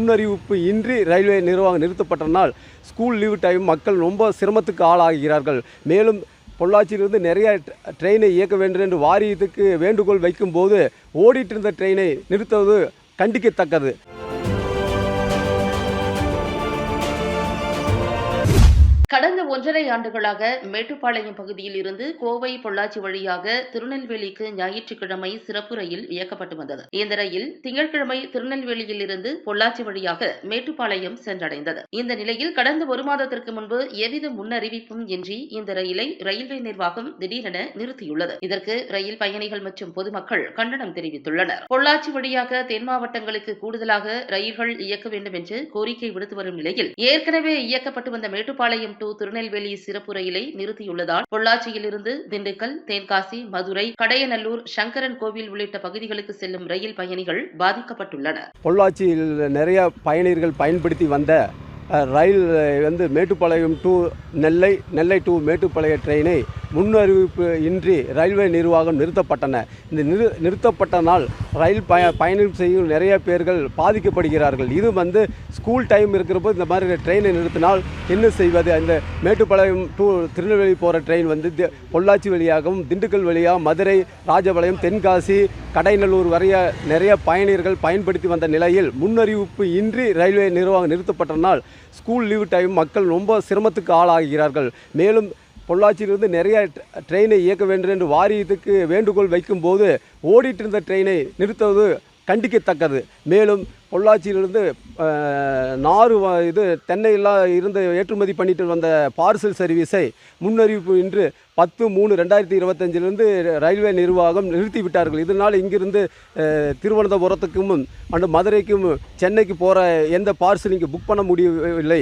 முன்னறிவிப்பு இன்றி ரயில்வே நிர்வாகம் நிறுத்தப்பட்டனால் ஸ்கூல் லீவு டைம் மக்கள் ரொம்ப சிரமத்துக்கு ஆளாகிறார்கள். மேலும் பொள்ளாச்சியிலிருந்து நிறைய ட்ரெயினை இயக்க வேண்டும் என்று வாரியத்துக்கு வேண்டுகோள் வைக்கும்போது ஓடிட்டு இருந்த ட்ரெயினை நிறுத்துவது கண்டிக்கத்தக்கது. கடந்த 1.5 ஆண்டுகளாக மேட்டுப்பாளையம் பகுதியில் இருந்து கோவை பொள்ளாச்சி வழியாக திருநெல்வேலிக்கு ஞாயிற்றுக்கிழமை சிறப்பு ரயில் இயக்கப்பட்டு வந்தது. இந்த ரயில் திங்கட்கிழமை திருநெல்வேலியில் இருந்து பொள்ளாச்சி வழியாக மேட்டுப்பாளையம் சென்றடைந்தது. இந்த நிலையில் கடந்த 1 மாதத்திற்கு முன்பு எவ்வித முன்னறிவிப்பும் இன்றி இந்த ரயிலை ரயில்வே நிர்வாகம் திடீரென நிறுத்தியுள்ளது. இதற்கு ரயில் பயணிகள் மற்றும் பொதுமக்கள் கண்டனம் தெரிவித்துள்ளனர். பொள்ளாச்சி வழியாக தென் மாவட்டங்களுக்கு கூடுதலாக ரயில்கள் இயக்க வேண்டும் என்று கோரிக்கை விடுத்து வரும் நிலையில் ஏற்கனவே இயக்கப்பட்டு வந்த மேட்டுப்பாளையம் திருநெல்வேலி சிறப்பு ரயிலை நிறுத்தியுள்ளதால் பொள்ளாச்சியிலிருந்து திண்டுக்கல், தென்காசி, மதுரை, கடையநல்லூர், சங்கரன் கோவில் உள்ளிட்ட பகுதிகளுக்கு செல்லும் ரயில் பயணிகள் பாதிக்கப்பட்டுள்ளனர். பொள்ளாச்சியில் நிறைய பயணிகள் பயன்படுத்தி வந்த ரயில் மேட்டுப்பாளையம் டு நெல்லை, நெல்லை டு மேட்டுப்பாளையம் ட்ரெயினை முன்னறிவிப்பு இன்றி ரயில்வே நிர்வாகம் நிறுத்தப்பட்டன. இந்த நிறுத்தப்பட்டனால் ரயில் பயணம் செய்யும் நிறைய பேர்கள் பாதிக்கப்படுகிறார்கள். இது ஸ்கூல் டைம் இருக்கிறப்போ இந்த மாதிரி ட்ரெயினை நிறுத்தினால் என்ன செய்வது? இந்த மேட்டுப்பாளையம் டு திருநெல்வேலி போகிற ட்ரெயின் பொள்ளாச்சி வழியாகவும் திண்டுக்கல் வழியாக மதுரை, ராஜபாளையம், தென்காசி, கடைநல்லூர் வரைய நிறைய பயணிகள் பயன்படுத்தி வந்த நிலையில் முன்னறிவிப்பு இன்றி ரயில்வே நிர்வாகம் நிறுத்தப்பட்டனால் ஸ்கூல் லீவு டைம் மக்கள் ரொம்ப சிரமத்துக்கு ஆளாகிறார்கள். மேலும் பொள்ளாச்சியிலிருந்து நிறைய ட்ரெயினை இயக்க வேண்டும் என்று வாரியத்துக்கு வேண்டுகோள் வைக்கும்போது ஓடிட்டு இருந்த ட்ரெயினை நிறுத்துவது கண்டிக்கத்தக்கது. மேலும் பொள்ளாச்சியிலிருந்து தென்னையெல்லாம் இருந்து ஏற்றுமதி பண்ணிட்டு வந்த பார்சல் சர்வீஸை முன்னறிவிப்பு இன்று 10/3/2025 ரயில்வே நிர்வாகம் நிறுத்திவிட்டார்கள். இதனால் இங்கிருந்து திருவனந்தபுரத்துக்கும் மதுரைக்கும் சென்னைக்கு போகிற எந்த பார்சல் இங்கே புக் பண்ண முடியவில்லை.